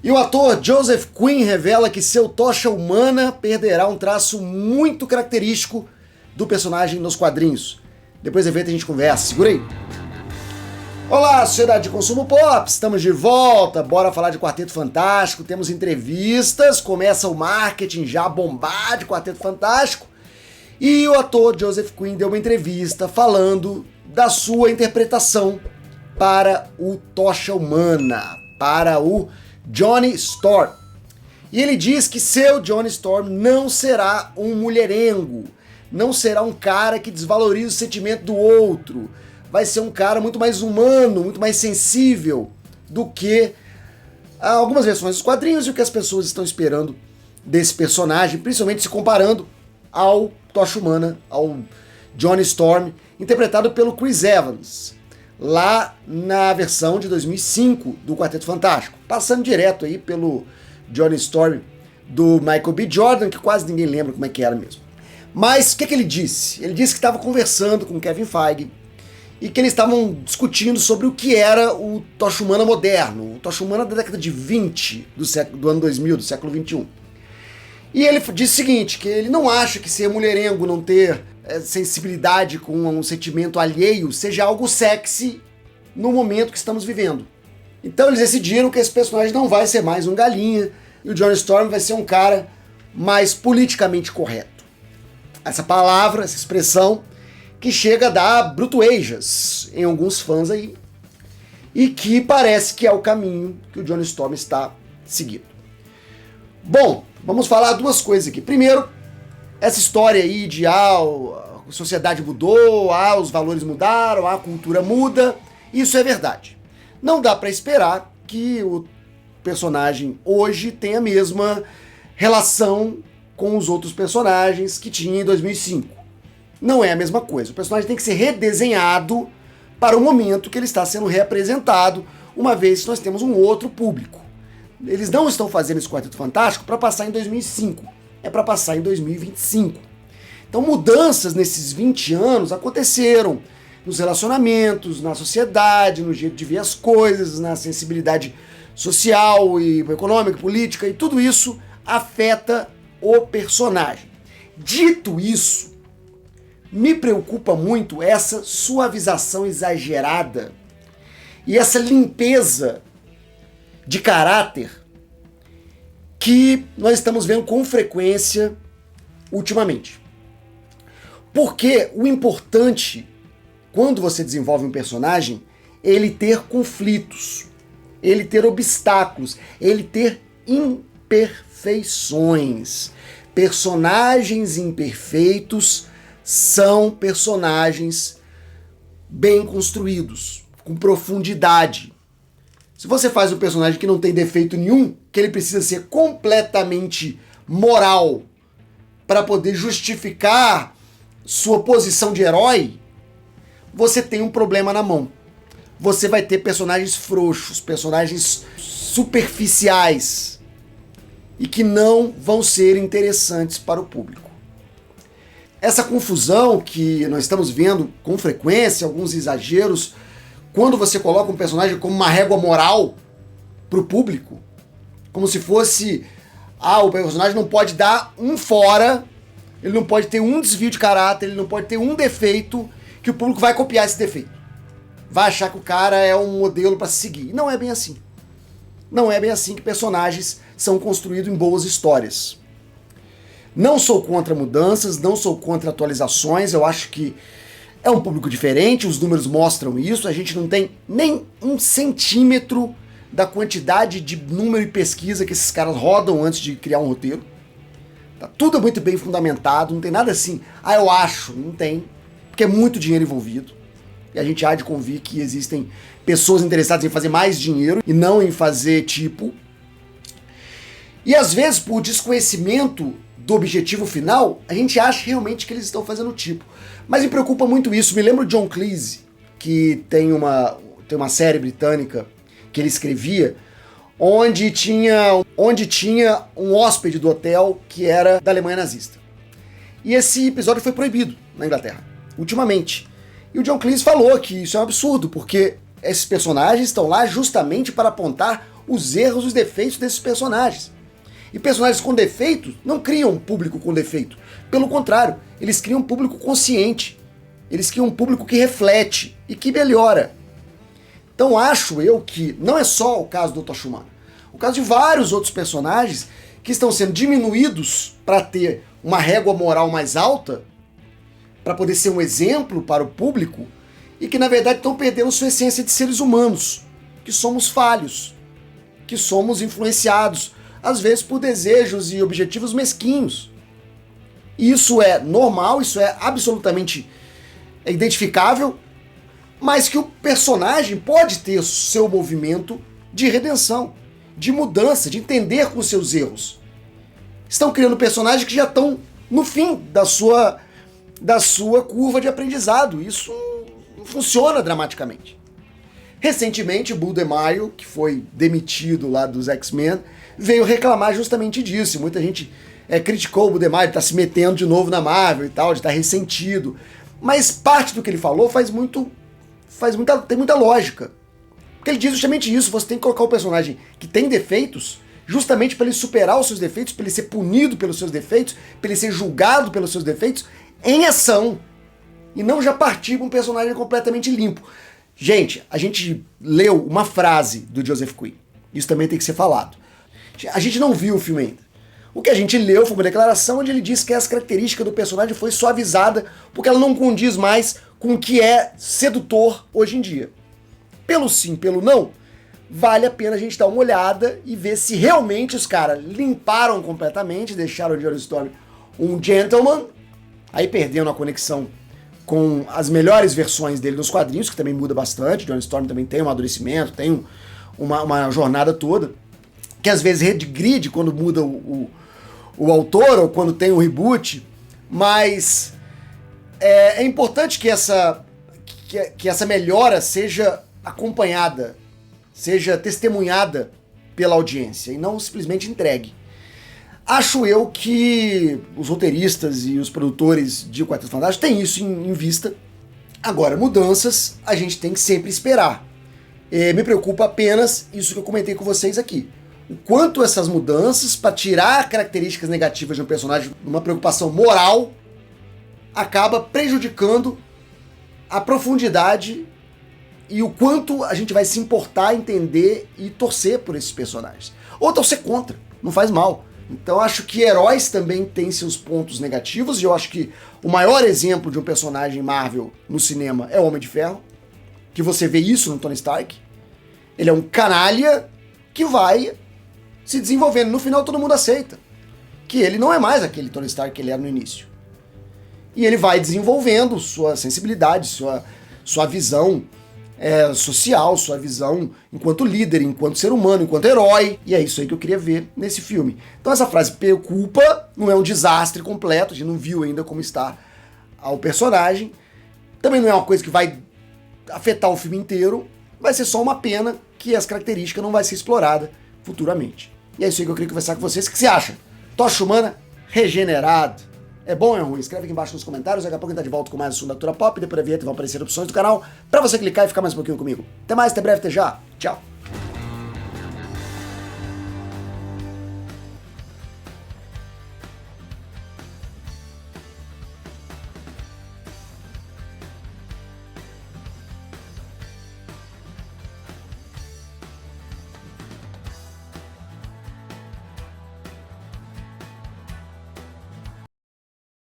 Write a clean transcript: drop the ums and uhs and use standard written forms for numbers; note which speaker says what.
Speaker 1: E o ator Joseph Quinn revela que seu tocha humana perderá um traço muito característico do personagem nos quadrinhos. Depois do evento a gente conversa, segura aí. Olá, Sociedade de Consumo Pop, estamos de volta, bora falar de Quarteto Fantástico, temos entrevistas, começa o marketing já a bombar de Quarteto Fantástico, e o ator Joseph Quinn deu uma entrevista falando da sua interpretação para o Tocha Humana, para o Johnny Storm. E ele diz que seu Johnny Storm não será um mulherengo, não será um cara que desvaloriza o sentimento do outro, vai ser um cara muito mais humano, muito mais sensível do que algumas versões dos quadrinhos e o que as pessoas estão esperando desse personagem, principalmente se comparando ao Tocha Humana, ao Johnny Storm, interpretado pelo Chris Evans, lá na versão de 2005 do Quarteto Fantástico, passando direto aí pelo Johnny Storm do Michael B. Jordan, que quase ninguém lembra como é que era mesmo. Mas o que ele disse? Ele disse que estava conversando com Kevin Feige e que eles estavam discutindo sobre o que era o Tocha Humana moderno, o Tocha Humana da década de 20 do ano 2000, do século 21. E ele disse o seguinte, que ele não acha que ser mulherengo, não ter sensibilidade com um sentimento alheio, seja algo sexy no momento que estamos vivendo. Então eles decidiram que esse personagem não vai ser mais um galinha e o Johnny Storm vai ser um cara mais politicamente correto. Essa palavra, essa expressão, que chega a dar brutuejas em alguns fãs aí, e que parece que é o caminho que o Johnny Storm está seguindo. Bom, vamos falar duas coisas aqui. Primeiro, essa história aí de a sociedade mudou, os valores mudaram, a cultura muda, isso é verdade. Não dá para esperar que o personagem hoje tenha a mesma relação com os outros personagens que tinha em 2005. Não é a mesma coisa. O personagem tem que ser redesenhado para o momento que ele está sendo reapresentado, uma vez que nós temos um outro público. Eles não estão fazendo esse Quarteto Fantástico para passar em 2005, é para passar em 2025. Então mudanças nesses 20 anos aconteceram nos relacionamentos, na sociedade, no jeito de ver as coisas, na sensibilidade social e econômica, política, e tudo isso afeta o personagem. Dito isso, me preocupa muito essa suavização exagerada e essa limpeza de caráter que nós estamos vendo com frequência ultimamente. Porque o importante, quando você desenvolve um personagem, é ele ter conflitos, ele ter obstáculos, ele ter imperfeições. Personagens imperfeitos são personagens bem construídos, com profundidade. Se você faz um personagem que não tem defeito nenhum, que ele precisa ser completamente moral para poder justificar sua posição de herói, você tem um problema na mão. Você vai ter personagens frouxos, personagens superficiais e que não vão ser interessantes para o público. Essa confusão que nós estamos vendo com frequência, alguns exageros, quando você coloca um personagem como uma régua moral para o público, como se fosse, o personagem não pode dar um fora, ele não pode ter um desvio de caráter, ele não pode ter um defeito, que o público vai copiar esse defeito. Vai achar que o cara é um modelo para se seguir. Não é bem assim. Não é bem assim que personagens são construídos em boas histórias. Não sou contra mudanças, não sou contra atualizações, eu acho que é um público diferente, os números mostram isso, a gente não tem nem 1 centímetro da quantidade de número e pesquisa que esses caras rodam antes de criar um roteiro. Tá tudo muito bem fundamentado, não tem nada assim, eu acho, não tem, porque é muito dinheiro envolvido. E a gente há de convir que existem pessoas interessadas em fazer mais dinheiro e não em fazer tipo. E às vezes, por desconhecimento do objetivo final, a gente acha realmente que eles estão fazendo tipo. Mas me preocupa muito isso. Me lembro de John Cleese, que tem uma série britânica que ele escrevia, onde tinha um hóspede do hotel que era da Alemanha nazista. E esse episódio foi proibido na Inglaterra, ultimamente. E o John Cleese falou que isso é um absurdo, porque esses personagens estão lá justamente para apontar os erros e os defeitos desses personagens. E personagens com defeitos não criam um público com defeito. Pelo contrário, eles criam um público consciente. Eles criam um público que reflete e que melhora. Então acho eu que não é só o caso do Toshimana. O caso de vários outros personagens que estão sendo diminuídos para ter uma régua moral mais alta, para poder ser um exemplo para o público, e que na verdade estão perdendo sua essência de seres humanos, que somos falhos, que somos influenciados, às vezes por desejos e objetivos mesquinhos. E isso é normal, isso é absolutamente identificável, mas que o personagem pode ter seu movimento de redenção, de mudança, de entender com os seus erros. Estão criando personagens que já estão no fim da sua curva de aprendizado. Isso não funciona dramaticamente. Recentemente, o Bull DeMaio, que foi demitido lá dos X-Men, veio reclamar justamente disso. Muita gente criticou o Bull DeMaio de estar se metendo de novo na Marvel e tal, de estar ressentido. Mas parte do que ele falou tem muita lógica. Porque ele diz justamente isso, você tem que colocar o personagem que tem defeitos, justamente para ele superar os seus defeitos, para ele ser punido pelos seus defeitos, para ele ser julgado pelos seus defeitos, em ação. E não já partir para um personagem completamente limpo. Gente, a gente leu uma frase do Joseph Quinn. Isso também tem que ser falado. A gente não viu o filme ainda. O que a gente leu foi uma declaração onde ele disse que essa característica do personagem foi suavizada porque ela não condiz mais com o que é sedutor hoje em dia. Pelo sim, pelo não, vale a pena a gente dar uma olhada e ver se realmente os caras limparam completamente, deixaram o Johnny Storm um gentleman, aí perdendo a conexão com as melhores versões dele nos quadrinhos, que também muda bastante. Johnny Storm também tem um amadurecimento, tem uma jornada toda, que às vezes regride quando muda o autor ou quando tem o reboot, mas é importante que essa melhora seja acompanhada, seja testemunhada pela audiência e não simplesmente entregue. Acho eu que os roteiristas e os produtores de Quarteto Fantástico têm isso em vista. Agora, mudanças a gente tem que sempre esperar. Me preocupa apenas isso que eu comentei com vocês aqui. O quanto essas mudanças, para tirar características negativas de um personagem, uma preocupação moral, acaba prejudicando a profundidade e o quanto a gente vai se importar, entender e torcer por esses personagens. Ou torcer contra, não faz mal. Então acho que heróis também têm seus pontos negativos, e eu acho que o maior exemplo de um personagem Marvel no cinema é o Homem de Ferro, que você vê isso no Tony Stark. Ele é um canalha que vai se desenvolvendo. No final todo mundo aceita que ele não é mais aquele Tony Stark que ele era no início. E ele vai desenvolvendo sua sensibilidade, sua visão social, sua visão enquanto líder, enquanto ser humano, enquanto herói. E é isso aí que eu queria ver nesse filme. Então essa frase preocupa, não é um desastre completo, a gente não viu ainda como está o personagem. Também não é uma coisa que vai afetar o filme inteiro, vai ser só uma pena que essa característica não vai ser explorada futuramente. E é isso aí que eu queria conversar com vocês. O que você acha? Toshimana regenerado. É bom ou é ruim? Escreve aqui embaixo nos comentários. Daqui a pouco a gente tá de volta com mais assunto da cultura pop. Depois da vinheta vão aparecer opções do canal pra você clicar e ficar mais um pouquinho comigo. Até mais, até breve, até já. Tchau.